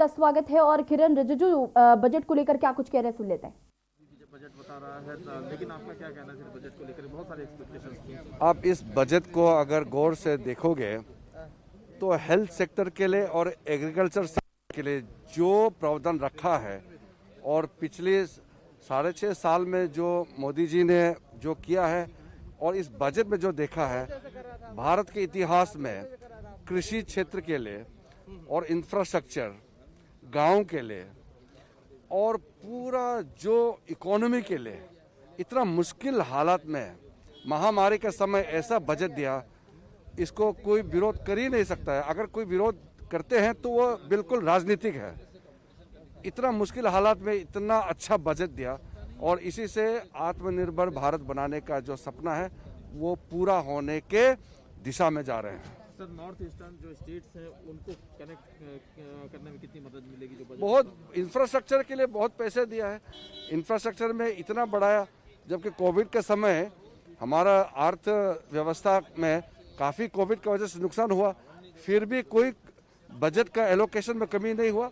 का स्वागत है। और किरण रिजिजू बजट को लेकर क्या कुछ कह रहे हैं, सुन लेते हैं। बजट बता रहा है, लेकिन आपका क्या कहना है बजट को लेकर? बहुत सारे एक्सपेक्टेशंस थी। आप इस बजट को अगर गौर से देखोगे तो हेल्थ सेक्टर के लिए और एग्रीकल्चर सेक्टर के लिए जो प्रावधान रखा है और पिछले 6.5 साल में जो मोदी जी ने जो किया है और इस बजट में जो देखा है, भारत के इतिहास में कृषि क्षेत्र के लिए और इंफ्रास्ट्रक्चर, गांव के लिए और पूरा जो इकोनॉमी के लिए इतना मुश्किल हालात में महामारी के समय ऐसा बजट दिया, इसको कोई विरोध कर ही नहीं सकता है। अगर कोई विरोध करते हैं तो वो बिल्कुल राजनीतिक है। इतना मुश्किल हालात में इतना अच्छा बजट दिया और इसी से आत्मनिर्भर भारत बनाने का जो सपना है वो पूरा होने के दिशा में जा रहे हैं। सर, नॉर्थ ईस्टर्न जो स्टेट्स हैं उनको कनेक्ट करने में कितनी मदद मिलेगी? जो बजट बहुत इंफ्रास्ट्रक्चर के लिए बहुत पैसे दिया है। इंफ्रास्ट्रक्चर में इतना बढ़ाया, जबकि कोविड के समय हमारा अर्थव्यवस्था में काफ़ी कोविड की वजह से नुकसान हुआ, फिर भी कोई बजट का एलोकेशन में कमी नहीं हुआ।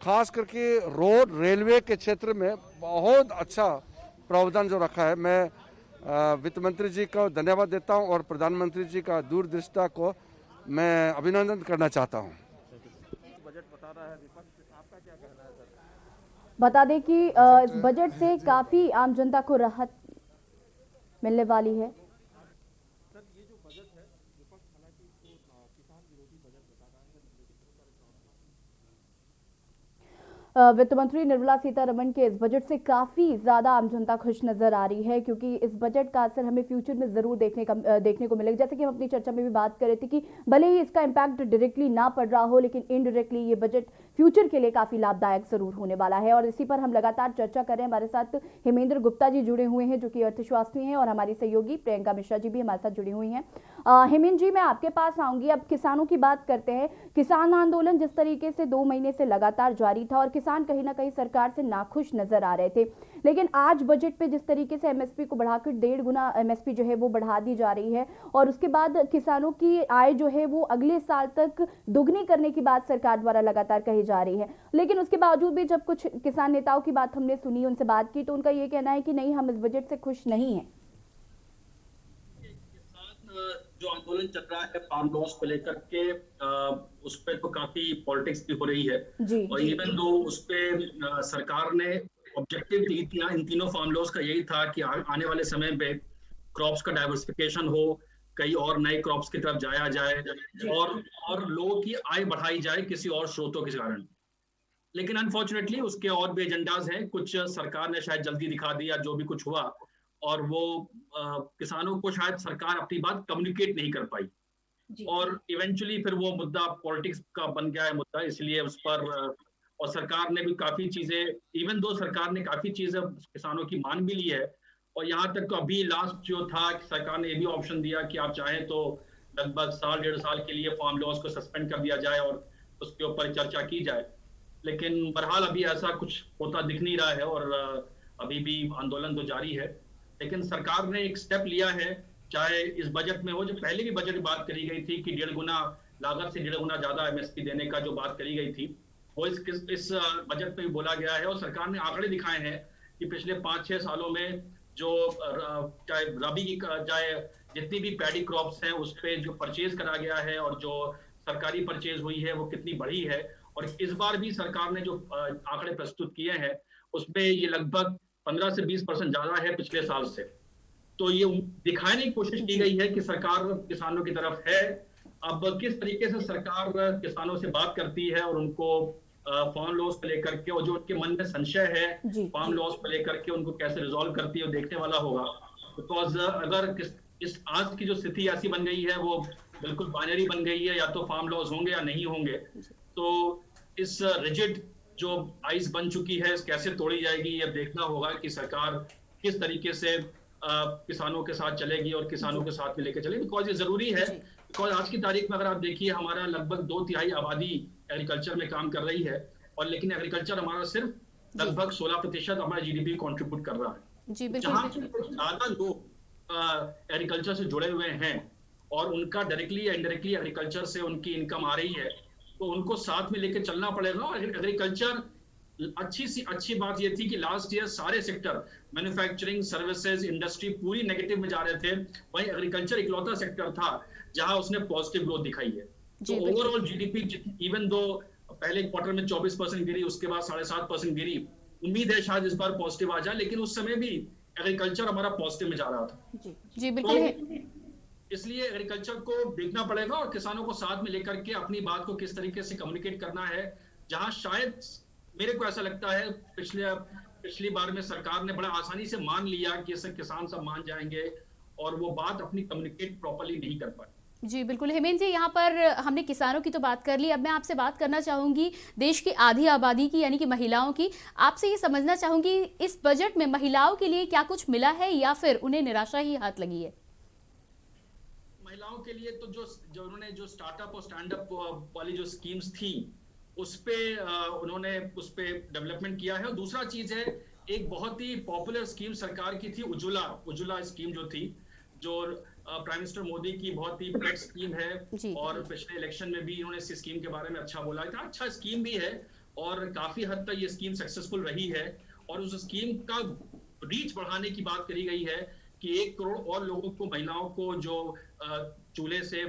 खास करके रोड रेलवे के क्षेत्र में बहुत अच्छा प्रावधान जो रखा है। मैं वित्त मंत्री जी को धन्यवाद देता हूं और प्रधानमंत्री जी का दूरदृष्टा को मैं अभिनंदन करना चाहता हूं। बजट बता रहा है विपक्ष, आपका क्या कहना है सर? बता दें कि इस बजट से काफी आम जनता को राहत मिलने वाली है। सर, ये जो बजट है, विपक्ष हालांकि इसको किसान विरोधी बजट बता रहा है, लेकिन बहुत सारे वित्त मंत्री निर्मला सीतारमण के इस बजट से काफी ज्यादा आम जनता खुश नजर आ रही है, क्योंकि इस बजट का असर हमें फ्यूचर में जरूर देखने को मिलेगा। जैसे कि हम अपनी चर्चा में भी बात कर रहे थे कि भले ही इसका इम्पैक्ट डायरेक्टली ना पड़ रहा हो, लेकिन इनडायरेक्टली ये बजट फ्यूचर के लिए काफी लाभदायक जरूर होने वाला है। और इसी पर हम लगातार चर्चा कर रहे हैं। हमारे साथ हेमेंद्र गुप्ता जी जुड़े हुए हैं, जो कि अर्थशास्त्री हैं, और हमारी सहयोगी प्रियंका मिश्रा जी भी हमारे साथ जुड़ी हुई हैं। हेमेंद्र जी, मैं आपके पास आऊंगी। अब किसानों की बात करते हैं। किसान आंदोलन जिस तरीके से 2 महीने से लगातार जारी था और किसान कहीं ना कहीं सरकार से नाखुश नजर आ रहे थे, लेकिन आज बजट पे जिस तरीके से एमएसपी को बढ़ाकर 1.5 गुना एमएसपी जो है वो बढ़ा दी जा रही है, और उसके बाद किसानों की आय जो है वो अगले साल तक दुगनी करने की बात सरकार द्वारा लगातार कही जा रही है, लेकिन उसके बावजूद भी जब कुछ किसान नेताओं की बात हमने सुनी, उनसे बात की, तो उनका ये कहना है कि नहीं, हम इस बजट से खुश नहीं है। जो आंदोलन चल रहा है फार्म लॉस को लेकर के, उस पर तो काफी पॉलिटिक्स भी हो रही है। जी, और इवन दो उस पे सरकार ने ऑब्जेक्टिव दी थी इन तीनों फार्म लॉस का, यही था कि आने वाले समय पे क्रॉप्स का डाइवर्सिफिकेशन हो, कई और नए क्रॉप्स की तरफ जाया जाए और लोगों की आय बढ़ाई जाए किसी और स्रोतों के कारण। लेकिन अनफॉर्चुनेटली उसके और भी एजेंडाज हैं, कुछ सरकार ने शायद जल्दी दिखा दिया जो भी कुछ हुआ, और वो किसानों को शायद सरकार अपनी बात कम्युनिकेट नहीं कर पाई, और इवेंचुअली फिर वो मुद्दा पॉलिटिक्स का बन गया है मुद्दा, इसलिए उस पर और सरकार ने भी काफी चीजें, इवन दो सरकार ने काफी चीजें किसानों की मान भी ली है। और यहाँ तक तो अभी लास्ट जो था, सरकार ने ये भी ऑप्शन दिया कि आप चाहें तो लगभग 1.5 साल के लिए फार्म लॉस को सस्पेंड कर दिया जाए और उसके ऊपर चर्चा की जाए। लेकिन बहरहाल अभी ऐसा कुछ होता दिख नहीं रहा है, और अभी भी आंदोलन तो जारी है। लेकिन सरकार ने एक स्टेप लिया है, चाहे इस बजट में हो, जो पहले भी बजट में बात करी गई थी कि 1.5 गुना लागत से 1.5 गुना ज्यादा एमएसपी देने का जो बात करी गई थी, वो इस बजट में भी बोला गया है। और सरकार ने आंकड़े दिखाए हैं कि पिछले 5-6 सालों में जो चाहे रबी की चाहे जितनी भी पैडी क्रॉप्स हैं उस पर जो परचेज करा गया है और जो सरकारी परचेज हुई है वो कितनी बढ़ी है। और इस बार भी सरकार ने जो आंकड़े प्रस्तुत किए हैं उसमें ये लगभग 15 से 20% ज्यादा है पिछले साल से। तो ये दिखाने की कोशिश की गई है कि सरकार किसानों की तरफ है। अब किस तरीके से सरकार किसानों से बात करती है और उनको फार्म लॉस को लेकर के, और जो उनके मन में संशय है फार्म लॉस को लेकर के, उनको कैसे रिजॉल्व करती है वो देखने वाला होगा। बिकॉज अगर इस आज की जो स्थिति ऐसी बन गई है वो बिल्कुल बाइनरी बन गई है, या तो फार्म लॉस होंगे या नहीं होंगे। तो इस रिजिड जो आइस बन चुकी है कैसे तोड़ी जाएगी, ये देखना होगा कि सरकार किस तरीके से किसानों के साथ चलेगी और किसानों के साथ में लेकर चलेगी। बिकॉज ये जरूरी है, बिकॉज आज की तारीख में अगर आप देखिए हमारा लगभग 2/3 आबादी एग्रीकल्चर में काम कर रही है, और लेकिन एग्रीकल्चर हमारा सिर्फ लगभग 16% हमारा जीडीपी कंट्रीब्यूट कर रहा है। जहां ज्यादा लोग एग्रीकल्चर से जुड़े हुए हैं और उनका डायरेक्टली या इनडायरेक्टली एग्रीकल्चर से उनकी इनकम आ रही है, तो उनको साथ में लेकर चलना पड़ेगा। और एग्रीकल्चर अच्छी बात ये थी कि लास्ट ईयर सारे सेक्टर, मैन्युफैक्चरिंग, सर्विसेज, इंडस्ट्री पूरी नेगेटिव में जा रहे थे, वहीं एग्रीकल्चर इकलौता सेक्टर था जहां उसने पॉजिटिव ग्रोथ दिखाई है। तो ओवरऑल जीडीपी इवन दो पहले क्वार्टर में 24% गिरी, उसके बाद 7.5% गिरी, उम्मीद है शायद इस बार पॉजिटिव आ जाए, लेकिन उस समय भी एग्रीकल्चर हमारा पॉजिटिव में जा रहा था। जी बिल्कुल तो इसलिए एग्रीकल्चर को देखना पड़ेगा और किसानों को साथ में लेकर के अपनी बात को किस तरीके से कम्युनिकेट करना है, जहां शायद मेरे को ऐसा लगता है पिछली बार में सरकार ने बड़ा आसानी से मान लिया कि इसे किसान सब मान जाएंगे और वो बात अपनी कम्युनिकेट प्रॉपर्ली नहीं कर पाए। जी बिल्कुल हेमेंद्र जी, यहाँ पर हमने किसानों की तो बात कर ली, अब मैं आपसे बात करना चाहूंगी देश की आधी आबादी की यानी कि महिलाओं की। आपसे ये समझना चाहूंगी इस बजट में महिलाओं के लिए क्या कुछ मिला है या फिर उन्हें निराशा ही हाथ लगी है? महिलाओं के लिए तो जो उन्होंने जो स्टार्टअप और स्टैंड अप वाली जो स्कीम्स थी उस पे उन्होंने उस पे डेवलपमेंट किया है। और दूसरा चीज है, एक बहुत ही पॉपुलर स्कीम सरकार की थी उज्ज्वला स्कीम जो थी, जो प्राइम मिनिस्टर मोदी की बहुत ही पेट स्कीम है और पिछले इलेक्शन में भी इन्होंने इस स्कीम के बारे में अच्छा बोला था। अच्छा स्कीम भी है और काफी हद तक ये स्कीम सक्सेसफुल रही है और उस स्कीम का रीच बढ़ाने की बात करी गई है कि 1 करोड़ और लोगों को, महिलाओं को जो चूल्हे से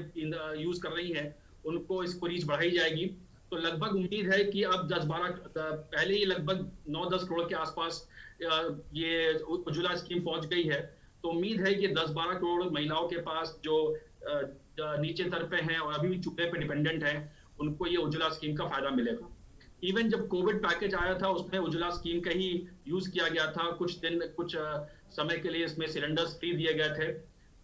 यूज कर रही हैं, उनको इसको रीच बढ़ाई जाएगी। तो लगभग उम्मीद है कि अब 10-12 पहले ही लगभग 9-10 करोड़ के आसपास ये उज्ज्वला स्कीम पहुंच गई है। तो उम्मीद है कि 10-12 करोड़ महिलाओं के पास जो नीचे स्तर पे हैं और अभी भी चूल्हे पे डिपेंडेंट हैं, उनको ये उज्ज्वला स्कीम का फायदा मिलेगा। इवन जब कोविड पैकेज आया था उसमें उज्ज्वला स्कीम का ही यूज किया गया था, कुछ समय के लिए इसमें सिलेंडर्स फ्री दिए गए थे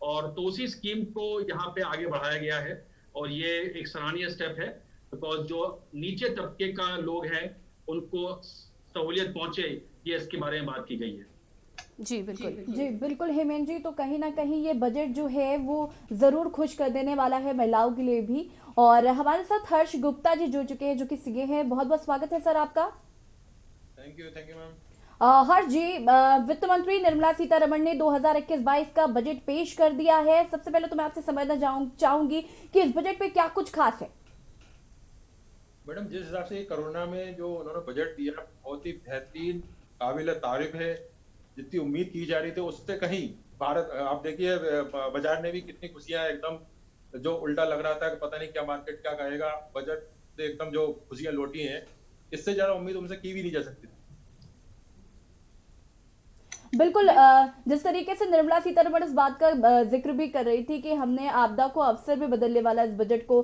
और तो उसी स्कीम को यहाँ पे आगे बढ़ाया गया है और ये एक सराहनीय स्टेप है, बिकॉज जो नीचे तबके का लोग हैं उनको सहूलियत पहुंचे, ये इसके बारे में बात की गई है। जी बिल्कुल हेमेंद्र जी, तो कहीं ना कहीं ये बजट जो है वो जरूर खुश कर देने वाला है महिलाओं के लिए भी। और हमारे साथ हर्ष गुप्ता जी जुड़ चुके हैं जो कि सीए हैं, बहुत बहुत स्वागत है सर आपका। Thank you ma'am. Harsh ji, वित्त मंत्री निर्मला सीतारमण ने 2021-22 का बजट पेश कर दिया है। सबसे पहले तो मैं आपसे समझना चाहूंगी कि इस बजट पे क्या कुछ खास है। मैडम, जिस हिसाब से कोरोना में जो उन्होंने बजट दिया बहुत ही बेहतरीन, काबिल तारीफ है। जितनी उम्मीद की जा रही थी उससे कहीं भारत, आप देखिए बाजार में भी कितनी खुशियां, एकदम जो उल्टा लग रहा था कि पता नहीं क्या मार्केट क्या कहेगा, बजट से एकदम जो खुशियां लौटी हैं, इससे ज्यादा उम्मीद उनसे की भी नहीं जा सकती। बिल्कुल, जिस तरीके से निर्मला सीतारमण इस बात का जिक्र भी कर रही थी कि हमने आपदा को अवसर में बदलने वाला इस बजट को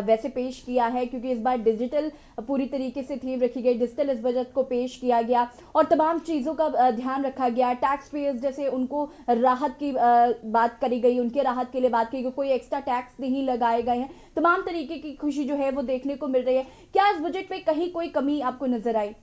वैसे पेश किया है, क्योंकि इस बार डिजिटल पूरी तरीके से थीम रखी गई, डिजिटल इस बजट को पेश किया गया और तमाम चीज़ों का ध्यान रखा गया। टैक्स पेयर्स जैसे उनको राहत की बात करी गई, उनके राहत के लिए बात की गई, कोई एक्स्ट्रा टैक्स नहीं लगाए गए हैं, तमाम तरीके की खुशी जो है वो देखने को मिल रही है। क्या इस बजट में कहीं कोई कमी आपको नजर आई?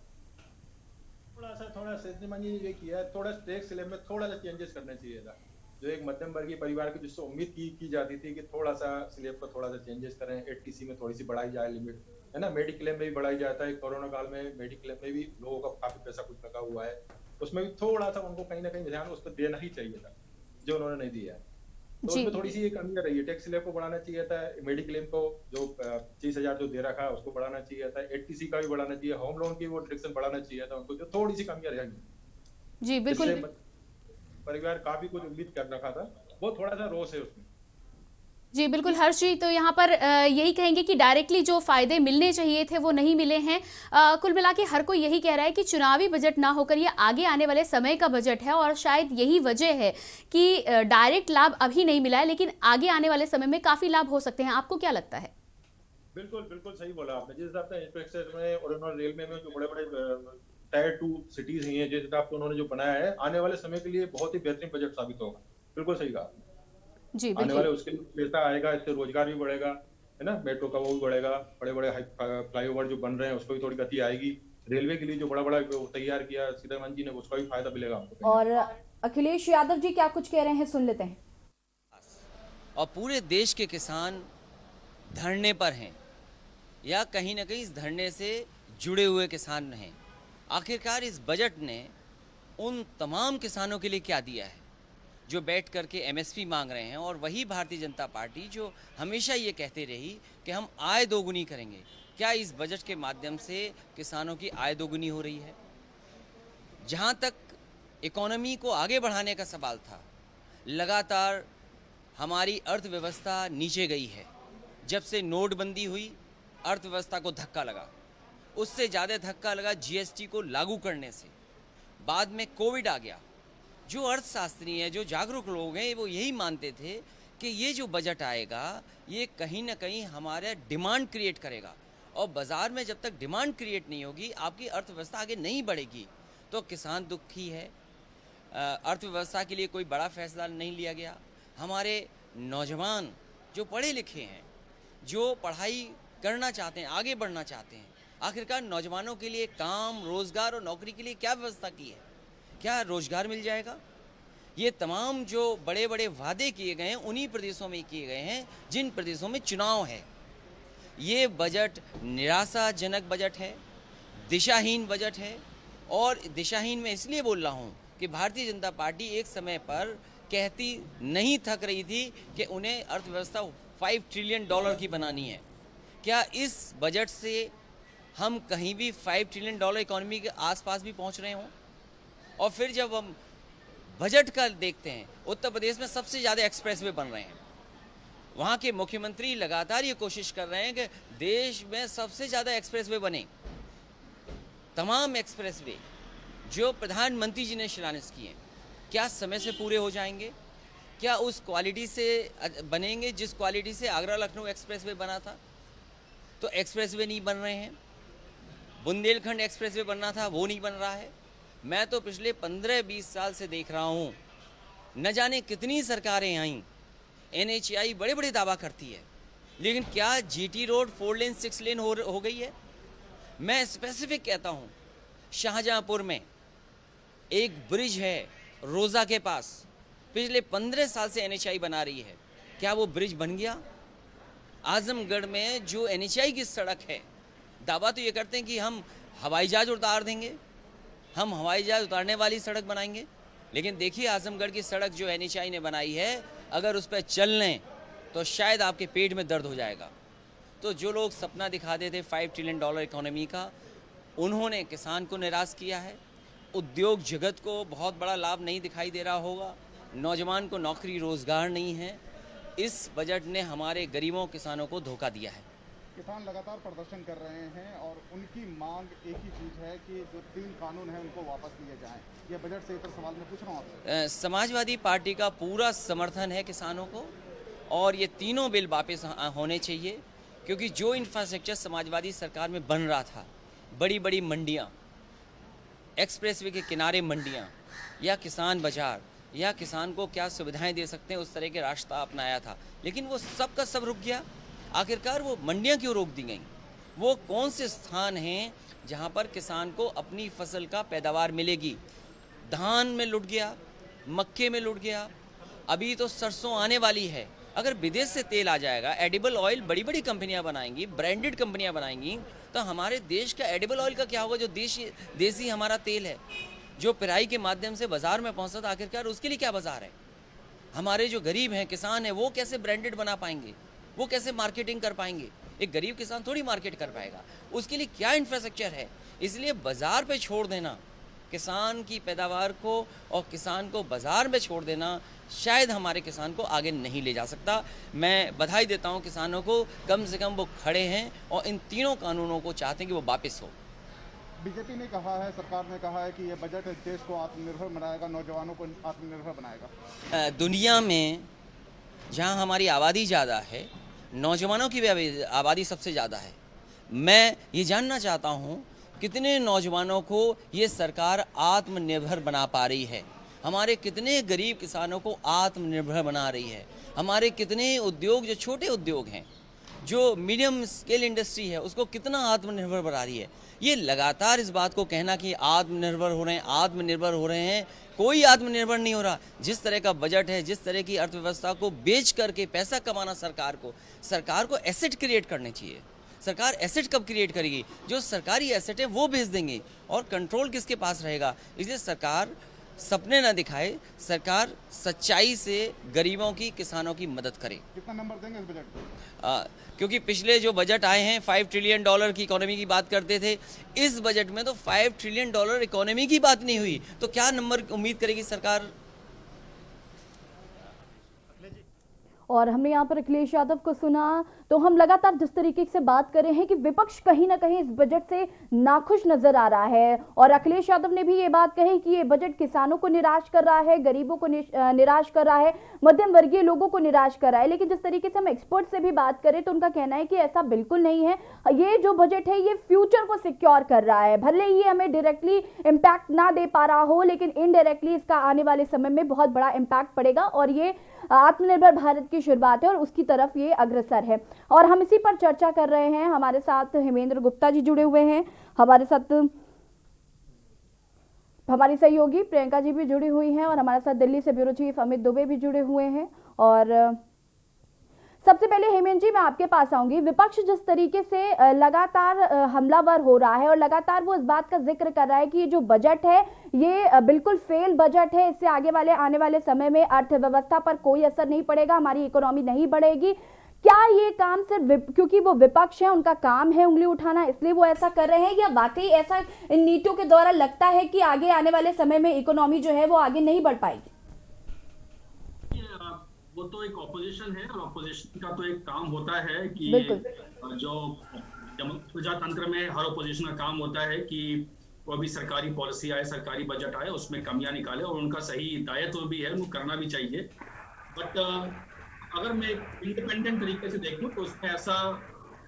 थोड़ा सेंथिल जी ये किया है, थोड़ा टैक्स स्लैब में थोड़ा सा चेंजेस करना चाहिए था। जो एक मध्यम वर्गीय परिवार की जिससे उम्मीद की जाती थी कि थोड़ा सा स्लैब पर थोड़ा सा चेंजेस करें, 80C में थोड़ी सी बढ़ाई जाए लिमिट, है ना। मेडिक्लेम में भी बढ़ाई जाता है, कोरोना काल में मेडिक्लेम में भी लोगों का काफी पैसा कुछ लगा हुआ है, उसमें भी थोड़ा सा उनको कहीं ना कहीं ध्यान उस पर देना ही चाहिए था, जो उन्होंने नहीं दिया है। तो उसमें थोड़ी सी कमी रही है। टैक्स स्लैब को बढ़ाना चाहिए था, मेडिक्लेम को जो 30,000 जो दे रखा है उसको बढ़ाना चाहिए था, 80C का भी बढ़ाना चाहिए, होम लोन की वो डिडक्शन बढ़ाना चाहिए था उनको, जो थोड़ी सी कमियां रहेंगी। जी बिल्कुल, परिवार काफी कुछ उम्मीद कर रखा था, वो थोड़ा सा रोष है उसमें। जी बिल्कुल हर्ष जी, तो यहाँ पर यही कहेंगे कि डायरेक्टली जो फायदे मिलने चाहिए थे वो नहीं मिले हैं। कुल मिला के हर कोई यही कह रहा है कि चुनावी बजट ना होकर ये आगे आने वाले समय का बजट है और शायद यही वजह है कि डायरेक्ट लाभ अभी नहीं मिला है, लेकिन आगे आने वाले समय में काफी लाभ हो सकते हैं। आपको क्या लगता है? बिल्कुल सही बोला आपने। जिस हिसाब से इंफ्रास्ट्रक्चर में और रेलवे में जो बड़े बड़े टायर 2 सिटीज हैं, जिस हिसाब से उन्होंने जो बनाया है, आने वाले समय के लिए बहुत ही बेहतरीन बजट साबित होगा। बिल्कुल सही कहा जी, आने वाले उसके लिए पैसा आएगा, इससे रोजगार भी बढ़ेगा, है ना। मेट्रो का वो भी बढ़ेगा, बड़े बड़े फ्लाईओवर जो बन रहे हैं उसको भी थोड़ी गति आएगी। रेलवे के लिए जो बड़ा तैयार किया सीतारमण जी ने, उसका भी फायदा मिलेगा हमको। और अखिलेश यादव जी क्या कुछ कह रहे हैं, सुन लेते हैं। और पूरे देश के किसान धरने पर हैं या कहीं ना कहीं इस धरने से जुड़े हुए किसान हैं। आखिरकार इस बजट ने उन तमाम किसानों के लिए क्या दिया है जो बैठ करके एमएसपी मांग रहे हैं, और वही भारतीय जनता पार्टी जो हमेशा ये कहते रही कि हम आय दोगुनी करेंगे, क्या इस बजट के माध्यम से किसानों की आय दोगुनी हो रही है? जहां तक इकोनॉमी को आगे बढ़ाने का सवाल था, लगातार हमारी अर्थव्यवस्था नीचे गई है। जब से नोटबंदी हुई, अर्थव्यवस्था को धक्का लगा, उससे ज़्यादा धक्का लगा जीएसटी को लागू करने से। बाद में कोविड आ गया। जो अर्थशास्त्री हैं, जो जागरूक लोग हैं, वो यही मानते थे कि ये जो बजट आएगा ये कहीं ना कहीं हमारा डिमांड क्रिएट करेगा, और बाज़ार में जब तक डिमांड क्रिएट नहीं होगी आपकी अर्थव्यवस्था आगे नहीं बढ़ेगी। तो किसान दुखी है। अर्थव्यवस्था के लिए कोई बड़ा फैसला नहीं लिया गया। हमारे नौजवान जो पढ़े लिखे हैं, जो पढ़ाई करना चाहते हैं, आगे बढ़ना चाहते हैं, आखिरकार नौजवानों के लिए काम, रोज़गार और नौकरी के लिए क्या व्यवस्था की है? क्या रोज़गार मिल जाएगा? ये तमाम जो बड़े बड़े वादे किए गए हैं उन्हीं प्रदेशों में किए गए हैं जिन प्रदेशों में चुनाव है। ये बजट निराशाजनक बजट है, दिशाहीन बजट है। और दिशाहीन मैं इसलिए बोल रहा हूँ कि भारतीय जनता पार्टी एक समय पर कहती नहीं थक रही थी कि उन्हें अर्थव्यवस्था $5 ट्रिलियन की बनानी है। क्या इस बजट से हम कहीं भी $5 ट्रिलियन इकोनॉमी के आसपास भी पहुंच रहे हों? और फिर जब हम बजट का देखते हैं, उत्तर प्रदेश में सबसे ज़्यादा एक्सप्रेसवे बन रहे हैं। वहाँ के मुख्यमंत्री लगातार ये कोशिश कर रहे हैं कि देश में सबसे ज़्यादा एक्सप्रेसवे बने। तमाम एक्सप्रेसवे जो प्रधानमंत्री जी ने शिलान्यास किए, क्या समय से पूरे हो जाएंगे? क्या उस क्वालिटी से बनेंगे जिस क्वालिटी से आगरा लखनऊ एक्सप्रेसवे बना था? तो एक्सप्रेसवे नहीं बन रहे हैं। बुंदेलखंड एक्सप्रेसवे बनना था, वो नहीं बन रहा है। मैं तो पिछले 15-20 साल से देख रहा हूँ, न जाने कितनी सरकारें आईं, NHAI बड़े बड़े दावा करती है, लेकिन क्या GT रोड 4 लेन 6 लेन हो गई है? मैं स्पेसिफिक कहता हूँ, शाहजहाँपुर में एक ब्रिज है रोज़ा के पास, पिछले 15 साल से NHAI बना रही है। क्या वो ब्रिज बन गया? आजमगढ़ में जो NHAI की सड़क है, दावा तो ये करते हैं कि हम हवाई जहाज उतार देंगे, हम हवाई जहाज उतारने वाली सड़क बनाएंगे। लेकिन देखिए आजमगढ़ की सड़क जो NHAI ने बनाई है, अगर उस पर चल लें तो शायद आपके पेट में दर्द हो जाएगा। तो जो लोग सपना दिखाते थे $5 ट्रिलियन इकोनॉमी का, उन्होंने किसान को निराश किया है। उद्योग जगत को बहुत बड़ा लाभ नहीं दिखाई दे रहा होगा, नौजवान को नौकरी रोज़गार नहीं है। इस बजट ने हमारे गरीबों किसानों को धोखा दिया है। किसान लगातार प्रदर्शन कर रहे हैं और उनकी मांग एक ही चीज़ है कि जो 3 कानून हैं उनको वापस लिए जाएं। ये बजट से इतर सवाल मैं पूछ रहा हूँ आपसे। समाजवादी पार्टी का पूरा समर्थन है किसानों को, और ये तीनों बिल वापस होने चाहिए, क्योंकि जो इंफ्रास्ट्रक्चर समाजवादी सरकार में बन रहा था, बड़ी बड़ी मंडियाँ, एक्सप्रेसवे के किनारे मंडियाँ, या किसान बाजार, या किसान को क्या सुविधाएं दे सकते हैं, उस तरह के रास्ता अपनाया था, लेकिन वो सब का सब रुक गया। आखिरकार वो मंडियां क्यों रोक दी गई? वो कौन से स्थान हैं जहां पर किसान को अपनी फसल का पैदावार मिलेगी? धान में लुट गया, मक्के में लुट गया, अभी तो सरसों आने वाली है। अगर विदेश से तेल आ जाएगा, एडिबल ऑयल बड़ी बड़ी कंपनियां बनाएंगी, ब्रांडेड कंपनियां बनाएंगी, तो हमारे देश का एडिबल ऑयल का क्या होगा? जो देसी हमारा तेल है, जो पिराई के माध्यम से बाज़ार में पहुंचता था, आखिरकार उसके लिए क्या बाज़ार है? हमारे जो गरीब हैं, किसान हैं, वो कैसे ब्रांडेड बना पाएंगे? वो कैसे मार्केटिंग कर पाएंगे? एक गरीब किसान थोड़ी मार्केट कर पाएगा। उसके लिए क्या इंफ्रास्ट्रक्चर है? इसलिए बाज़ार पे छोड़ देना किसान की पैदावार को, और किसान को बाज़ार में छोड़ देना शायद हमारे किसान को आगे नहीं ले जा सकता। मैं बधाई देता हूं किसानों को, कम से कम वो खड़े हैं और इन तीनों कानूनों को चाहते हैं कि वो वापस हो। बीजेपी ने कहा है, सरकार ने कहा है कि ये बजट देश को आत्मनिर्भर बनाएगा, नौजवानों को आत्मनिर्भर बनाएगा। दुनिया में जहां हमारी आबादी ज़्यादा है, नौजवानों की भी आबादी सबसे ज़्यादा है। मैं ये जानना चाहता हूँ कितने नौजवानों को ये सरकार आत्मनिर्भर बना पा रही है? हमारे कितने गरीब किसानों को आत्मनिर्भर बना रही है? हमारे कितने उद्योग, जो छोटे उद्योग हैं, जो मीडियम स्केल इंडस्ट्री है, उसको कितना आत्मनिर्भर बना रही है? ये लगातार इस बात को कहना कि आत्मनिर्भर हो रहे हैं, आत्मनिर्भर हो रहे हैं, कोई आत्मनिर्भर नहीं हो रहा। जिस तरह का बजट है, जिस तरह की अर्थव्यवस्था को बेच करके पैसा कमाना सरकार को एसेट क्रिएट करने चाहिए। सरकार एसेट कब क्रिएट करेगी? जो सरकारी एसेट है वो भेज देंगे, और कंट्रोल किसके पास रहेगा? इसलिए सरकार सपने ना दिखाए, सरकार सच्चाई से गरीबों की, किसानों की मदद करे। कितना नंबर देंगे इस बजट को? क्योंकि पिछले जो बजट आए हैं $5 ट्रिलियन की इकोनॉमी की बात करते थे, इस बजट में तो $5 ट्रिलियन इकोनॉमी की बात नहीं हुई, तो क्या नंबर उम्मीद करेगी सरकार? और हमने यहाँ पर अखिलेश यादव को सुना, तो हम लगातार जिस तरीके से बात कर रहे हैं कि विपक्ष कहीं ना कहीं इस बजट से नाखुश नजर आ रहा है, और अखिलेश यादव ने भी ये बात कही कि ये बजट किसानों को निराश कर रहा है, गरीबों को निराश कर रहा है, मध्यम वर्गीय लोगों को निराश कर रहा है। लेकिन जिस तरीके से हम एक्सपर्ट से भी बात करें तो उनका कहना है कि ऐसा बिल्कुल नहीं है। ये जो बजट है ये फ्यूचर को सिक्योर कर रहा है, भले ही हमें डायरेक्टली इम्पैक्ट ना दे पा रहा हो, लेकिन इनडायरेक्टली इसका आने वाले समय में बहुत बड़ा इम्पैक्ट पड़ेगा, और ये आत्मनिर्भर भारत की शुरुआत है और उसकी तरफ ये अग्रसर है। और हम इसी पर चर्चा कर रहे हैं। हमारे साथ हेमेंद्र गुप्ता जी जुड़े हुए हैं, हमारे साथ हमारी सहयोगी प्रियंका जी भी जुड़ी हुई हैं, और हमारे साथ दिल्ली से ब्यूरो चीफ अमित दुबे भी जुड़े हुए हैं। और सबसे पहले हेमेंद्र जी मैं आपके पास आऊंगी। विपक्ष जिस तरीके से लगातार हमलावर हो रहा है और लगातार वो इस बात का जिक्र कर रहा है कि ये जो बजट है ये बिल्कुल फेल बजट है, इससे आने वाले समय में अर्थव्यवस्था पर कोई असर नहीं पड़ेगा, हमारी इकोनॉमी नहीं बढ़ेगी। क्या ये काम सिर्फ क्योंकि वो विपक्ष है, उनका काम है उंगली उठाना, इसलिए वो ऐसा कर रहे हैं, या वाकई ऐसा इन नीतियों के द्वारा लगता है कि आगे आने वाले समय में इकोनॉमी जो है वो आगे नहीं बढ़ पाएगी? वो तो एक ऑपोजिशन है, और ऑपोजिशन का तो एक काम होता है कि जो प्रजातंत्र में हर ऑपोजिशन का काम होता है कि वो भी सरकारी पॉलिसी आए, सरकारी बजट आए, उसमें कमियां निकाले, और उनका सही दायित्व भी है, उनको करना भी चाहिए। बट अगर मैं इंडिपेंडेंट तरीके से देखूं तो उसमें ऐसा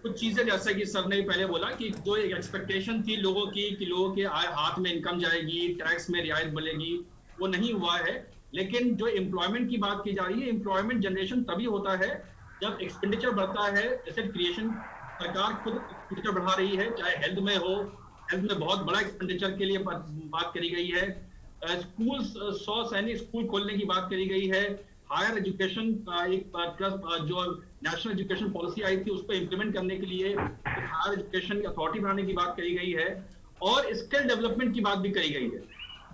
कुछ चीजें, जैसे कि सर ने पहले बोला कि जो एक एक्सपेक्टेशन थी लोगों की कि लोगों के हाथ में इनकम जाएगी, टैक्स में रियायत मिलेगी, वो नहीं हुआ है। लेकिन जो एम्प्लॉयमेंट की बात की जा रही है, एम्प्लॉयमेंट जनरेशन तभी होता है जब एक्सपेंडिचर बढ़ता है। एसेट क्रिएशन, सरकार खुद एक्सपेंडिचर बढ़ा रही है, चाहे हेल्थ में हो, हेल्थ में बहुत बड़ा एक्सपेंडिचर के लिए बात करी गई है। स्कूल 100 सैनिक स्कूल खोलने की बात करी गई है। हायर एजुकेशन का एक जो नेशनल एजुकेशन पॉलिसी आई थी उसको इम्प्लीमेंट करने के लिए हायर एजुकेशन अथॉरिटी बनाने की बात करी गई है, और स्किल डेवलपमेंट की बात भी करी गई है।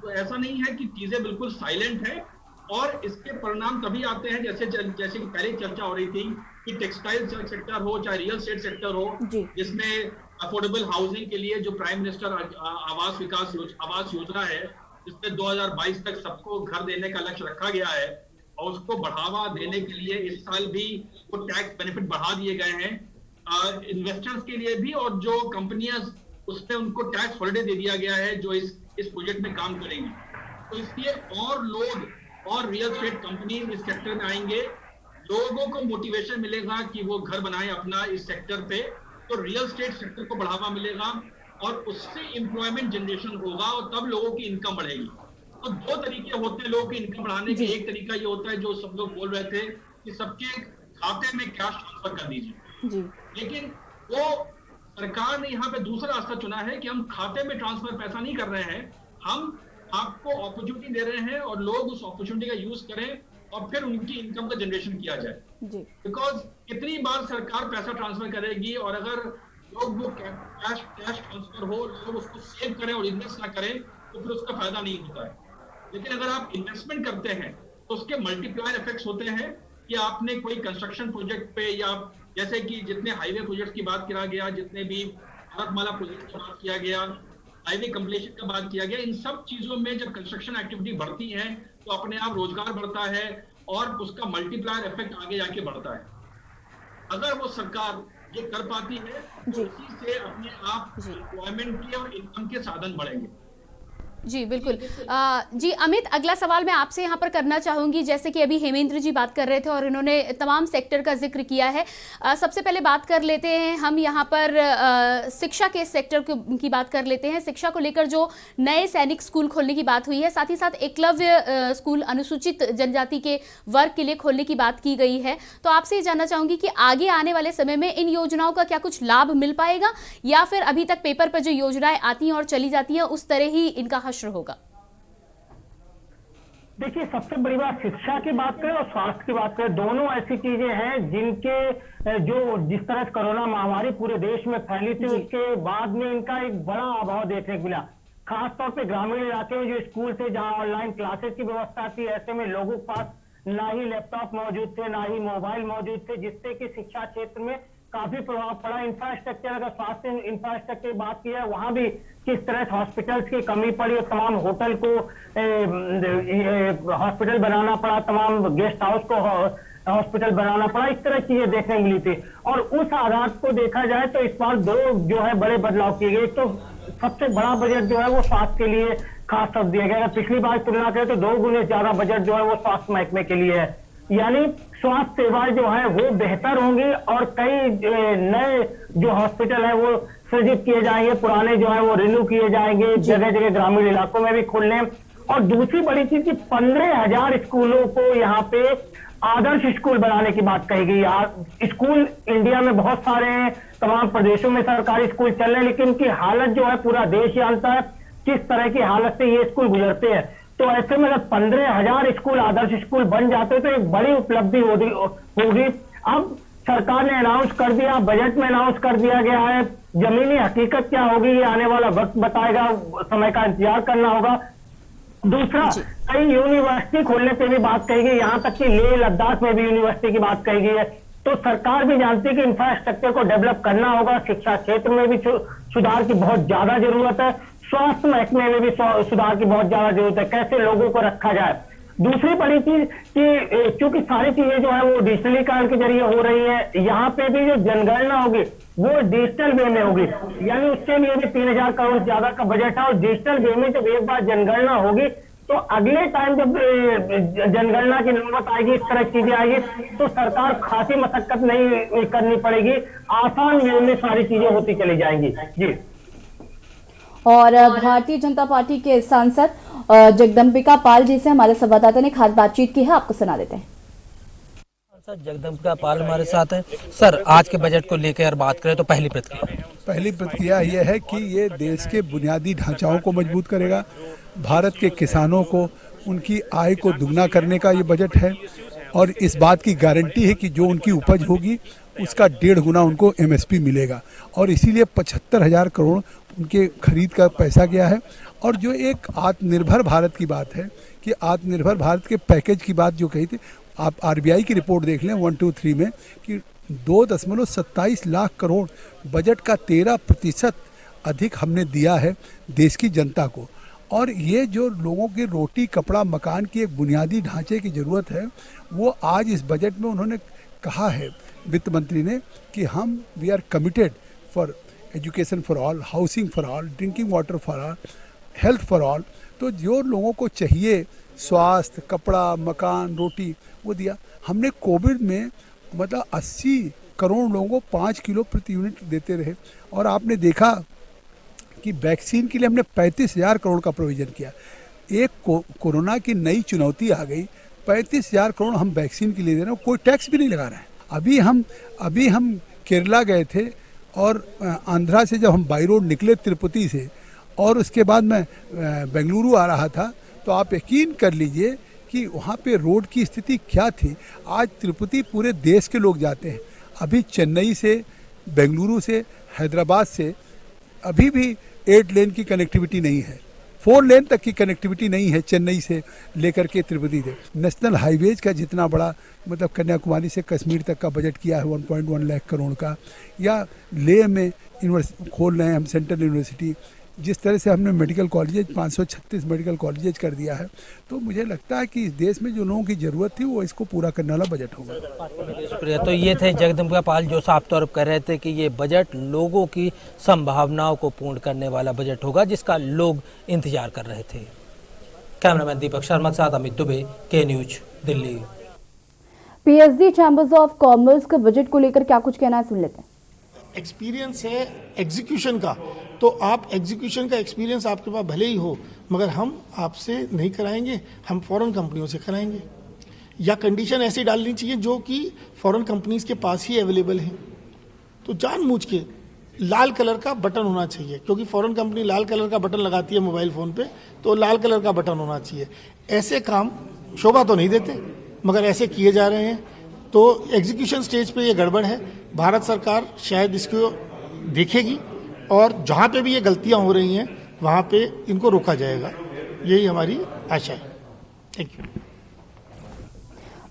तो ऐसा नहीं है कि चीजें बिल्कुल साइलेंट है, और इसके परिणाम तभी आते हैं जैसे कि पहले चर्चा हो रही थी कि टेक्सटाइल सेक्टर हो, चाहे रियल एस्टेट सेक्टर हो, जिसमें अफोर्डेबल हाउसिंग के लिए जो प्राइम मिनिस्टर आवास योजना है, जिसमें 2022 तक सबको घर देने का लक्ष्य रखा गया है, और उसको बढ़ावा देने के लिए इस साल भी वो टैक्स बेनिफिट बढ़ा दिए गए हैं इन्वेस्टर्स के लिए भी, और जो कंपनियां उसमें उनको टैक्स हॉलिडे दे दिया गया है जो इस प्रोजेक्ट में काम करेंगे। तो इसलिए और लोग और रियल एस्टेट कंपनी इस सेक्टर में आएंगे, लोगों को मोटिवेशन मिलेगा कि वो घर बनाए अपना इस सेक्टर पे, तो रियल एस्टेट सेक्टर को बढ़ावा मिलेगा, और उससे एम्प्लॉयमेंट जनरेशन होगा, और तब लोगों की इनकम बढ़ेगी। तो दो तरीके होते हैं लोगों की इनकम बढ़ाने के। एक तरीका ये होता है जो सब लोग बोल रहे थे कि सबके खाते में कैश ट्रांसफर कर दीजिए, लेकिन वो सरकार ने यहाँ पे दूसरा रास्ता चुना है कि हम खाते में ट्रांसफर पैसा नहीं कर रहे हैं, हम आपको अपॉर्चुनिटी दे रहे हैं, और लोग उस अपॉर्चुनिटी का यूज करें और फिर उनकी इनकम का जनरेशन किया जाए। बिकॉज कितनी बार सरकार पैसा ट्रांसफर करेगी, और अगर लोग वो कैश ट्रांसफर हो, लोग उसको सेव करें और इन्वेस्ट ना करें, तो फिर उसका फायदा नहीं होता है। लेकिन अगर आप इन्वेस्टमेंट करते हैं तो उसके मल्टीप्लायर इफेक्ट्स होते हैं कि आपने कोई कंस्ट्रक्शन प्रोजेक्ट पे, या जैसे कि जितने हाईवे प्रोजेक्ट की बात किया गया, जितने भी भारतमाला प्रोजेक्ट की बात किया गया, हाईवे कंप्लीशन का बात किया गया, इन सब चीजों में जब कंस्ट्रक्शन एक्टिविटी बढ़ती है तो अपने आप रोजगार बढ़ता है, और उसका मल्टीप्लायर इफेक्ट आगे जाके बढ़ता है। अगर वो सरकार ये कर पाती है तो इसी से अपने आप एम्प्लॉयमेंट के और इनकम के साधन बढ़ेंगे। जी बिल्कुल। जी अमित, अगला सवाल मैं आपसे यहाँ पर करना चाहूँगी। जैसे कि अभी हेमेंद्र जी बात कर रहे थे और इन्होंने तमाम सेक्टर का जिक्र किया है। सबसे पहले बात कर लेते हैं हम यहाँ पर शिक्षा के सेक्टर की बात कर लेते हैं। शिक्षा को लेकर जो नए सैनिक स्कूल खोलने की बात हुई है, साथ ही साथ एकलव्य स्कूल अनुसूचित जनजाति के वर्ग के लिए खोलने की बात की गई है। तो आपसे ये जानना चाहूँगी कि आगे आने वाले समय में इन योजनाओं का क्या कुछ लाभ मिल पाएगा, या फिर अभी तक पेपर पर जो योजनाएं आती हैं और चली जाती हैं उस तरह ही इनका होगा? देखिए, सबसे बड़ी बात शिक्षा की बात करें और स्वास्थ्य की बात करें, दोनों ऐसी चीजें हैं जिनके जो जिस तरह से कोरोना महामारी पूरे देश में फैली थी, उसके बाद में इनका एक बड़ा अभाव देखने को मिला। खासतौर पे ग्रामीण इलाके में जो स्कूल थे, जहां ऑनलाइन क्लासेस की व्यवस्था थी, ऐसे में लोगों के पास ना ही लैपटॉप मौजूद थे, ना ही मोबाइल मौजूद थे, जिससे कि शिक्षा क्षेत्र में काफी प्रभाव पड़ा। इंफ्रास्ट्रक्चर, अगर स्वास्थ्य इंफ्रास्ट्रक्चर की बात की जाए, वहां भी किस तरह से हॉस्पिटल्स की कमी पड़ी और तमाम होटल को हॉस्पिटल बनाना पड़ा, तमाम गेस्ट हाउस को हॉस्पिटल बनाना पड़ा, इस तरह चीजें देखने मिली थी। और उस आधार को देखा जाए तो इस बार दो जो है बड़े बदलाव किए गए। तो सबसे बड़ा बजट जो है वो स्वास्थ्य के लिए खास तौर दिया गया है। पिछली बार तुलना करें तो 2 गुने ज्यादा बजट जो है वो स्वास्थ्य महकमे के लिए है, यानी स्वास्थ्य सेवाएं जो है वो बेहतर होंगी और कई नए जो हॉस्पिटल है वो सृजित किए जाएंगे, पुराने जो है वो रिन्यू किए जाएंगे, जगह जगह ग्रामीण इलाकों में भी खुलने। और दूसरी बड़ी चीज की 15,000 स्कूलों को यहाँ पे आदर्श स्कूल बनाने की बात कही गई। स्कूल इंडिया में बहुत सारे हैं, तमाम प्रदेशों में सरकारी स्कूल चल रहे हैं, लेकिन उनकी हालत जो है पूरा देश जानता है किस तरह की हालत से ये स्कूल गुजरते हैं। तो ऐसे में अगर 15,000 स्कूल आदर्श स्कूल बन जाते तो एक बड़ी उपलब्धि होगी। अब सरकार ने अनाउंस कर दिया, बजट में अनाउंस कर दिया गया है। जमीनी हकीकत क्या होगी ये आने वाला वक्त बताएगा, समय का इंतजार करना होगा। दूसरा, कई यूनिवर्सिटी खोलने पे भी बात कही गई, यहाँ तक कि लेह लद्दाख में भी यूनिवर्सिटी की बात कही गई है। तो सरकार भी जानती है कि इंफ्रास्ट्रक्चर को डेवलप करना होगा, शिक्षा क्षेत्र में भी सुधार की बहुत ज्यादा जरूरत है, स्वास्थ्य महकमे में भी सुधार की बहुत ज्यादा जरूरत है, कैसे लोगों को रखा जाए। दूसरी बड़ी चीज कि चूंकि सारी चीजें जो है वो डिजिटलीकरण के जरिए हो रही है, यहाँ पे भी जो जनगणना होगी वो डिजिटल वे में होगी, यानी उसके लिए भी 3,000 करोड़ ज्यादा का बजट है। और डिजिटल वे में जब एक बार जनगणना होगी तो अगले टाइम जब जनगणना की नौबत आएगी, इस तरह चीजें आएगी, तो सरकार खासी मशक्कत नहीं करनी पड़ेगी, आसान वे में सारी चीजें होती चली जाएंगी। जी। और भारतीय जनता पार्टी के सांसद जगदम्बिका पाल जी से हमारे संवाददाता ने खास बातचीत की है, आपको सुना देते हैं। सर, जगदम्बिका पाल हमारे साथ हैं। सर, आज के बजट को लेकर बात करें तो पहली प्रतिक्रिया यह है कि ये देश के बुनियादी ढांचाओं को मजबूत करेगा, भारत के किसानों को उनकी आय को दुगना करने का ये बजट है और इस बात की गारंटी है कि जो उनकी उपज होगी उसका 1.5 गुना उनको एमएसपी मिलेगा और इसीलिए 75,000 करोड़ उनके खरीद का पैसा गया है। और जो एक आत्मनिर्भर भारत की बात है कि आत्मनिर्भर भारत के पैकेज की बात जो कही थी, आप आरबीआई की रिपोर्ट देख लें 1, 2, 3 में कि 2.27 लाख करोड़ बजट का 13% अधिक हमने दिया है देश की जनता को। और ये जो लोगों के रोटी कपड़ा मकान की एक बुनियादी ढांचे की ज़रूरत है वो आज इस बजट में उन्होंने कहा है वित्त मंत्री ने कि हम we are committed for education for all, housing for all, drinking water for all, health for all. तो जो लोगों को चाहिए स्वास्थ्य, कपड़ा, मकान, रोटी, वो दिया। हमने कोविड में मतलब 80 करोड़ लोगों को 5 किलो प्रति यूनिट देते रहे और आपने देखा कि वैक्सीन के लिए हमने 35,000 करोड़ का प्रोविज़न किया। एक कोरोना की नई चुनौती आ गई, 35,000 करोड़ हम वैक्सीन के लिए दे रहे हैं, कोई टैक्स भी नहीं लगा रहा है। अभी हम केरला गए थे और आंध्रा से जब हम बाई रोड निकले तिरुपति से और उसके बाद मैं बेंगलुरु आ रहा था तो आप यकीन कर लीजिए कि वहाँ पे रोड की स्थिति क्या थी। आज तिरुपति पूरे देश के लोग जाते हैं। अभी चेन्नई से, बेंगलुरु से, हैदराबाद से अभी भी 8 लेन की कनेक्टिविटी नहीं है, 4 लेन तक की कनेक्टिविटी नहीं है चेन्नई से लेकर के तिरुपति तक। नेशनल हाईवेज का जितना बड़ा मतलब कन्याकुमारी से कश्मीर तक का बजट किया है 1.1 लाख करोड़ का, या लेह में खोल रहे हैं हम सेंट्रल यूनिवर्सिटी, जिस तरह से हमने मेडिकल कॉलेजेज 536 मेडिकल कॉलेजेज कर दिया है। तो मुझे लगता है कि इस देश में जो लोगों की ज़रूरत थी वो इसको पूरा करने वाला बजट होगा। तो ये थे जगदम्बिका पाल जो साफ तौर पर कह रहे थे कि ये बजट लोगों की संभावनाओं को पूर्ण करने वाला बजट होगा जिसका लोग इंतजार कर रहे थे। कैमरामैन दीपक शर्मा के साथ अमित दुबे, के news, Delhi. PhD chambers of commerce के बजट को लेकर क्या कुछ कहना है, सुन लेते हैं। एक्सपीरियंस है एग्जीक्यूशन का, तो आप एग्जीक्यूशन का एक्सपीरियंस आपके पास भले ही हो मगर हम आपसे नहीं कराएंगे, हम फॉरेन कंपनियों से कराएंगे। या कंडीशन ऐसी डालनी चाहिए जो कि फॉरेन कंपनीज के पास ही अवेलेबल है। तो जानबूझ के लाल कलर का बटन होना चाहिए, क्योंकि फॉरेन कंपनी लाल कलर का बटन लगाती है मोबाइल फ़ोन पे, तो लाल कलर का बटन होना चाहिए। ऐसे काम शोभा तो नहीं देते मगर ऐसे किए जा रहे हैं, तो एग्जीक्यूशन स्टेज पे ये गड़बड़ है। भारत सरकार शायद इसको देखेगी और जहाँ पे भी ये गलतियाँ हो रही हैं वहाँ पे इनको रोका जाएगा, यही हमारी आशा है। Thank you.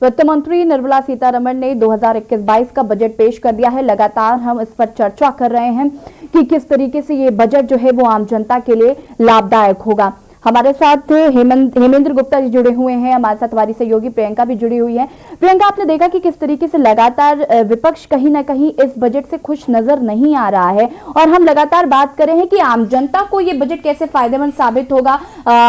वित्त मंत्री निर्मला सीतारमण ने 2021-22 का बजट पेश कर दिया है। लगातार हम इस पर चर्चा कर रहे हैं कि किस तरीके से ये बजट जो है वो आम जनता के लिए लाभदायक होगा। हमारे साथ हेमेंद्र गुप्ता जी जुड़े हुए हैं, हमारे साथ हमारी सहयोगी प्रियंका भी जुड़ी हुई है। प्रियंका, आपने देखा कि किस तरीके से लगातार विपक्ष कहीं ना कहीं इस बजट से खुश नजर नहीं आ रहा है, और हम लगातार बात कर रहे हैं कि आम जनता को ये बजट कैसे फायदेमंद साबित होगा,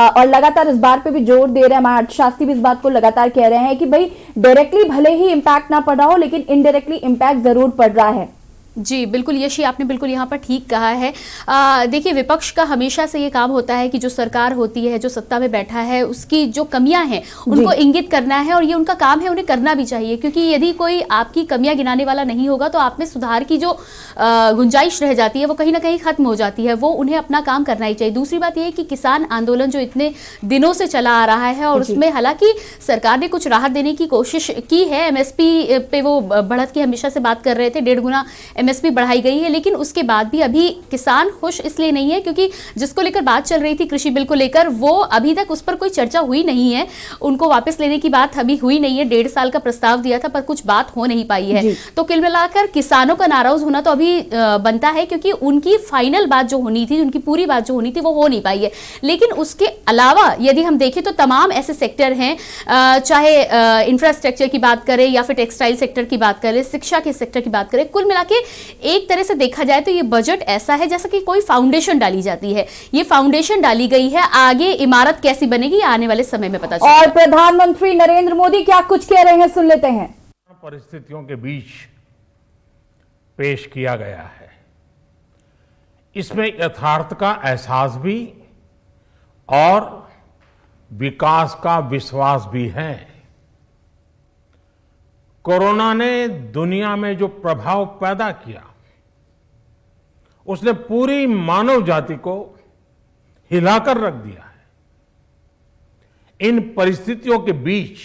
और लगातार इस बात पे भी जोर दे रहे हैं, हमारे अर्थशास्त्री भी इस बात को लगातार कह रहे हैं कि भाई डायरेक्टली भले ही इम्पैक्ट ना पड़ रहा हो, लेकिन इनडायरेक्टली इम्पैक्ट जरूर पड़ रहा है। जी बिल्कुल यशी, आपने बिल्कुल यहाँ पर ठीक कहा है। देखिए, विपक्ष का हमेशा से ये काम होता है कि जो सरकार होती है, जो सत्ता में बैठा है, उसकी जो कमियां हैं उनको इंगित करना है, और ये उनका काम है, उन्हें करना भी चाहिए, क्योंकि यदि कोई आपकी कमियां गिनाने वाला नहीं होगा तो आप में सुधार की जो गुंजाइश रह जाती है वो कहीं ना कहीं खत्म हो जाती है। वो उन्हें अपना काम करना ही चाहिए। दूसरी बात यह है कि किसान आंदोलन जो इतने दिनों से चला आ रहा है, और उसमें हालांकि सरकार ने कुछ राहत देने की कोशिश की है, एमएसपी पे वो बढ़त की हमेशा से बात कर रहे थे, 1.5 गुना एमएसपी बढ़ाई गई है, लेकिन उसके बाद भी अभी किसान खुश इसलिए नहीं है क्योंकि जिसको लेकर बात चल रही थी कृषि बिल को लेकर, वो अभी तक उस पर कोई चर्चा हुई नहीं है। उनको वापस लेने की बात अभी हुई नहीं है। 1.5 साल का प्रस्ताव दिया था पर कुछ बात हो नहीं पाई है। तो कुल मिलाकर किसानों का नाराज होना तो अभी बनता है, क्योंकि उनकी फाइनल बात जो होनी थी, उनकी पूरी बात जो होनी थी, वो हो नहीं पाई है। लेकिन उसके अलावा यदि हम देखें तो तमाम ऐसे सेक्टर हैं, चाहे इंफ्रास्ट्रक्चर की बात करें या फिर टेक्सटाइल सेक्टर की बात करें, शिक्षा के सेक्टर की बात करें, कुल मिला के एक तरह से देखा जाए तो ये बजट ऐसा है जैसा कि कोई फाउंडेशन डाली जाती है। ये फाउंडेशन डाली गई है, आगे इमारत कैसी बनेगी आने वाले समय में पता चलेगा। और प्रधानमंत्री नरेंद्र मोदी क्या कुछ कह रहे हैं, सुन लेते हैं। परिस्थितियों के बीच पेश किया गया है, इसमें यथार्थ का एहसास भी और विकास का विश्वास भी है। कोरोना ने दुनिया में जो प्रभाव पैदा किया, उसने पूरी मानव जाति को हिलाकर रख दिया है। इन परिस्थितियों के बीच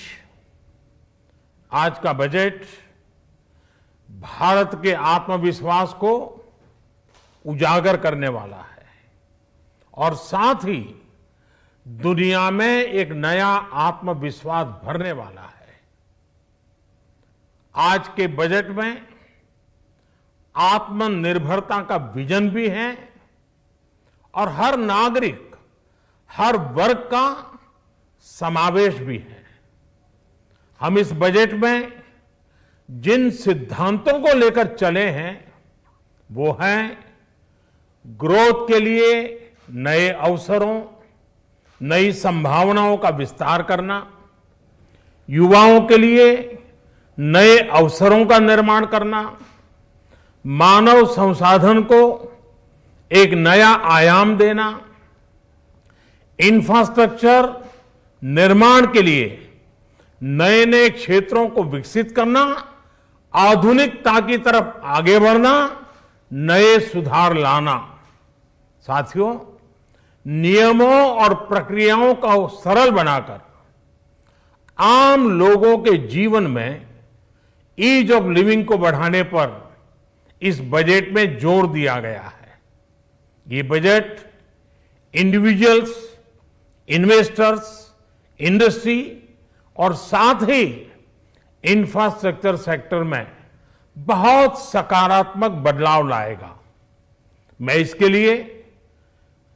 आज का बजट भारत के आत्मविश्वास को उजागर करने वाला है, और साथ ही दुनिया में एक नया आत्मविश्वास भरने वाला है। आज के बजट में आत्मनिर्भरता का विजन भी है, और हर नागरिक, हर वर्ग का समावेश भी है। हम इस बजट में जिन सिद्धांतों को लेकर चले हैं वो हैं ग्रोथ के लिए नए अवसरों, नई संभावनाओं का विस्तार करना, युवाओं के लिए नए अवसरों का निर्माण करना, मानव संसाधन को एक नया आयाम देना, इंफ्रास्ट्रक्चर निर्माण के लिए नए नए क्षेत्रों को विकसित करना, आधुनिकता की तरफ आगे बढ़ना, नए सुधार लाना। साथियों, नियमों और प्रक्रियाओं को सरल बनाकर आम लोगों के जीवन में ईज ऑफ लिविंग को बढ़ाने पर इस बजट में जोर दिया गया है। ये बजट इंडिविजुअल्स, इन्वेस्टर्स, इंडस्ट्री और साथ ही इंफ्रास्ट्रक्चर सेक्टर में बहुत सकारात्मक बदलाव लाएगा। मैं इसके लिए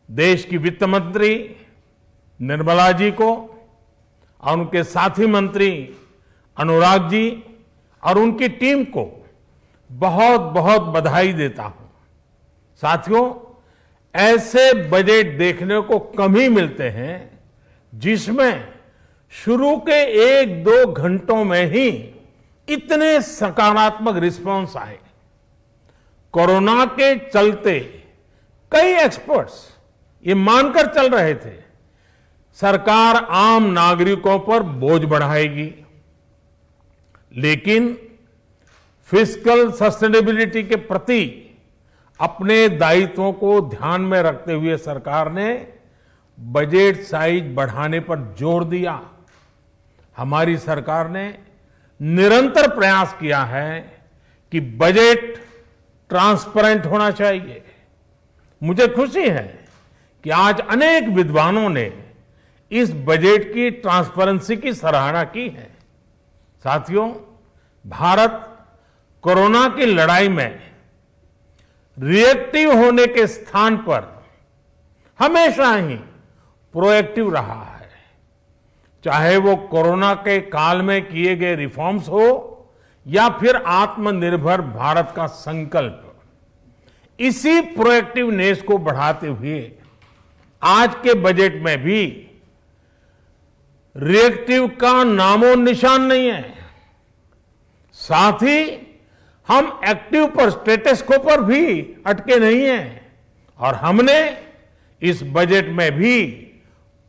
देश की वित्त मंत्री निर्मला जी को और उनके साथी मंत्री अनुराग जी और उनकी टीम को बहुत बहुत बधाई देता हूं। साथियों, ऐसे बजट देखने को कम ही मिलते हैं जिसमें शुरू के 1-2 घंटों में ही इतने सकारात्मक रिस्पांस आए। कोरोना के चलते कई एक्सपर्ट्स ये मानकर चल रहे थे सरकार आम नागरिकों पर बोझ बढ़ाएगी, लेकिन फिस्कल सस्टेनेबिलिटी के प्रति अपने दायित्वों को ध्यान में रखते हुए सरकार ने बजट साइज बढ़ाने पर जोर दिया। हमारी सरकार ने निरंतर प्रयास किया है कि बजट ट्रांसपेरेंट होना चाहिए। मुझे खुशी है कि आज अनेक विद्वानों ने इस बजट की ट्रांसपेरेंसी की सराहना की है। साथियों, भारत कोरोना की लड़ाई में रिएक्टिव होने के स्थान पर हमेशा ही प्रोएक्टिव रहा है। चाहे वो कोरोना के काल में किए गए रिफॉर्म्स हो या फिर आत्मनिर्भर भारत का संकल्प, इसी प्रोएक्टिवनेस को बढ़ाते हुए आज के बजट में भी रिएक्टिव का नामो निशान नहीं है। साथ ही हम एक्टिव पर, स्टेटस को पर भी अटके नहीं हैं और हमने इस बजट में भी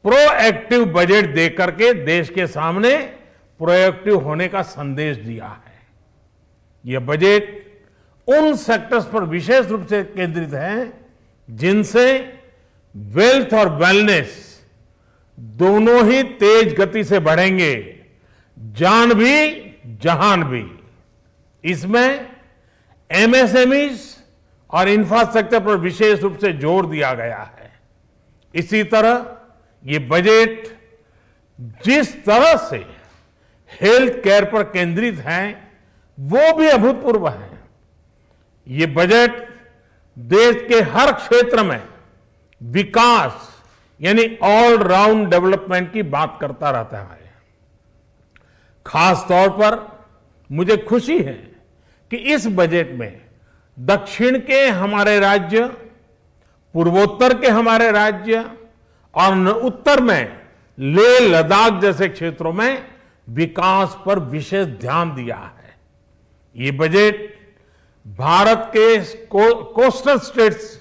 प्रोएक्टिव बजट देकर के देश के सामने प्रोएक्टिव होने का संदेश दिया है। यह बजट उन सेक्टर्स पर विशेष रूप से केंद्रित है जिनसे वेल्थ और वेलनेस दोनों ही तेज गति से बढ़ेंगे, जान भी जहान भी। इसमें एमएसएमईज और इंफ्रास्ट्रक्चर पर विशेष रूप से जोर दिया गया है। इसी तरह ये बजट जिस तरह से हेल्थ केयर पर केंद्रित है वो भी अभूतपूर्व है। ये बजट देश के हर क्षेत्र में विकास यानी ऑल राउंड डेवलपमेंट की बात करता रहता है। खास तौर पर मुझे खुशी है कि इस बजट में दक्षिण के हमारे राज्य, पूर्वोत्तर के हमारे राज्य और उत्तर में लेह लद्दाख जैसे क्षेत्रों में विकास पर विशेष ध्यान दिया है। ये बजट भारत के कोस्टल स्टेट्स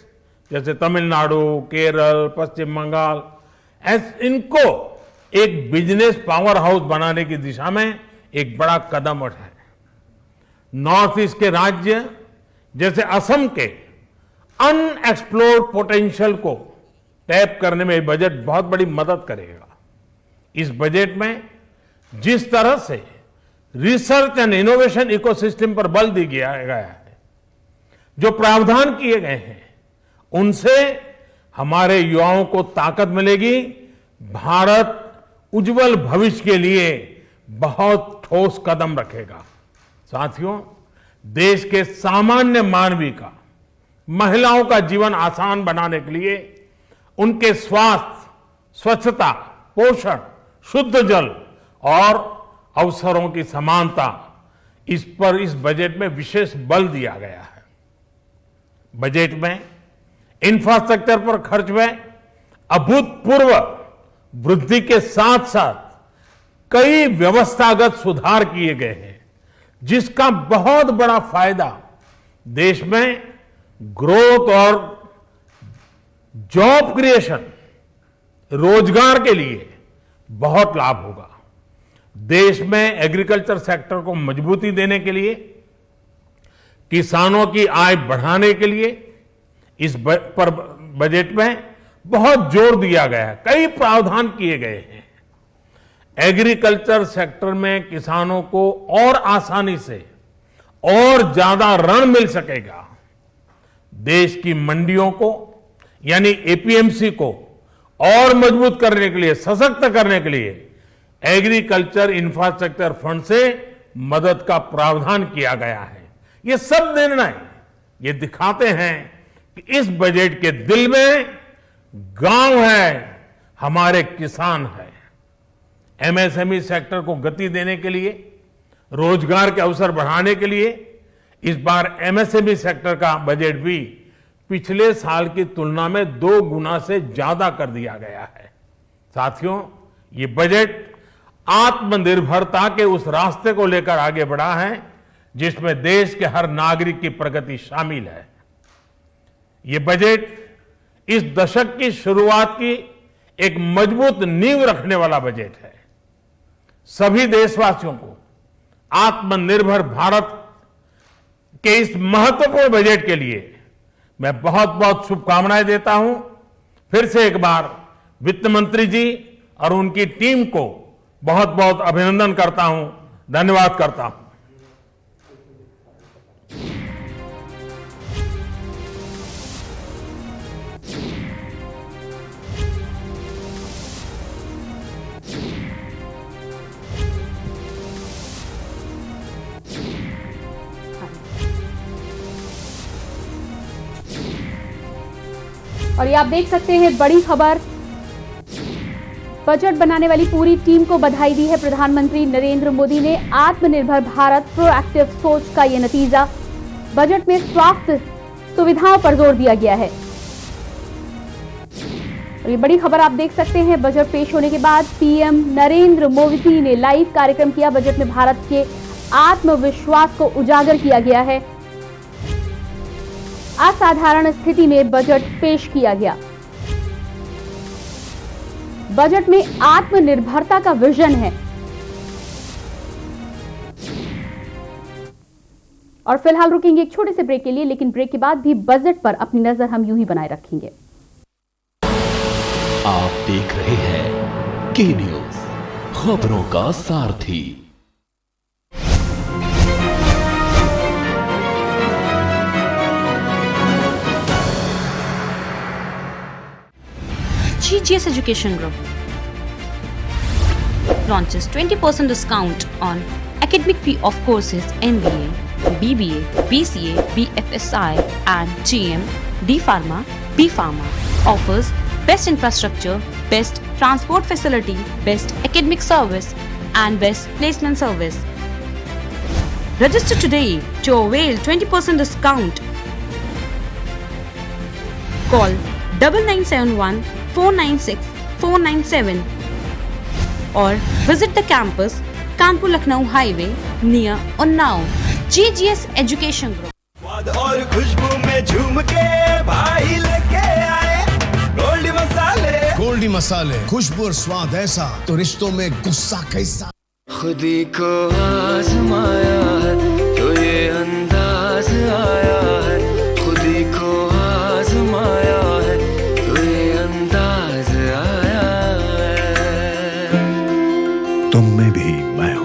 जैसे तमिलनाडु, केरल, पश्चिम बंगाल, इनको एक बिजनेस पावर हाउस बनाने की दिशा में एक बड़ा कदम उठाए। नॉर्थ ईस्ट के राज्य जैसे असम के अनएक्सप्लोर्ड पोटेंशियल को टैप करने में बजट बहुत बड़ी मदद करेगा। इस बजट में जिस तरह से रिसर्च एंड इनोवेशन इकोसिस्टम पर बल दिया गया है, जो प्रावधान किए गए हैं, उनसे हमारे युवाओं को ताकत मिलेगी। भारत उज्जवल भविष्य के लिए बहुत ठोस कदम रखेगा। साथियों, देश के सामान्य मानवी का, महिलाओं का जीवन आसान बनाने के लिए उनके स्वास्थ्य, स्वच्छता, पोषण, शुद्ध जल और अवसरों की समानता, इस पर इस बजट में विशेष बल दिया गया है। बजट में इंफ्रास्ट्रक्चर पर खर्च में अभूतपूर्व वृद्धि के साथ साथ कई व्यवस्थागत सुधार किए गए हैं, जिसका बहुत बड़ा फायदा देश में ग्रोथ और जॉब क्रिएशन, रोजगार के लिए बहुत लाभ होगा। देश में एग्रीकल्चर सेक्टर को मजबूती देने के लिए, किसानों की आय बढ़ाने के लिए इस पर बजट में बहुत जोर दिया गया है। कई प्रावधान किए गए हैं। एग्रीकल्चर सेक्टर में किसानों को और आसानी से और ज्यादा ऋण मिल सकेगा। देश की मंडियों को यानी एपीएमसी को और मजबूत करने के लिए, सशक्त करने के लिए एग्रीकल्चर इंफ्रास्ट्रक्चर फंड से मदद का प्रावधान किया गया है। ये सब निर्णय ये दिखाते हैं कि इस बजट के दिल में गांव है, हमारे किसान है। एमएसएमई सेक्टर को गति देने के लिए, रोजगार के अवसर बढ़ाने के लिए इस बार एमएसएमई सेक्टर का बजट भी पिछले साल की तुलना में 2 गुना से ज्यादा कर दिया गया है। साथियों, ये बजट आत्मनिर्भरता के उस रास्ते को लेकर आगे बढ़ा है जिसमें देश के हर नागरिक की प्रगति शामिल है। ये बजट इस दशक की शुरुआत की एक मजबूत नींव रखने वाला बजट है। सभी देशवासियों को आत्मनिर्भर भारत के इस महत्वपूर्ण बजट के लिए मैं बहुत बहुत शुभकामनाएं देता हूं। फिर से एक बार वित्त मंत्री जी और उनकी टीम को बहुत बहुत अभिनंदन करता हूं, धन्यवाद करता हूं। और ये आप देख सकते हैं बड़ी खबर, बजट बनाने वाली पूरी टीम को बधाई दी है प्रधानमंत्री नरेंद्र मोदी ने। आत्मनिर्भर भारत प्रोएक्टिव सोच का ये नतीजा। बजट में स्वास्थ्य सुविधाओं पर जोर दिया गया है। और ये बड़ी खबर आप देख सकते हैं, बजट पेश होने के बाद पीएम नरेंद्र मोदी ने लाइव कार्यक्रम किया। बजट में भारत के आत्मविश्वास को उजागर किया गया है। असाधारण स्थिति में बजट पेश किया गया। बजट में आत्मनिर्भरता का विजन है। और फिलहाल रुकेंगे एक छोटे से ब्रेक के लिए, लेकिन ब्रेक के बाद भी बजट पर अपनी नजर हम यूं ही बनाए रखेंगे। आप देख रहे हैं के न्यूज, खबरों का सारथी। GGS Education Group launches 20% discount on academic fee of courses MBA, BBA, BCA, BFSI and GM, D Pharma, B Pharma. Offers best infrastructure, best transport facility, best academic service and best placement service. Register today to avail 20% discount. Call 9971 496 497 or visit the campus Kanpur Lucknow Highway near Unnao. GGS Education Group. स्वाद और खुशबू में झूम के भाई लेके आए गोल्डी मसाले, खुशबू और स्वाद ऐसा तो रिश्तों में गुस्सा कैसा। खुदी को आजमाया है तो ये अंदाज आया है, खुदी को आजमाया है तो ये अंदाज आया है। तुम में भी मैं हूं।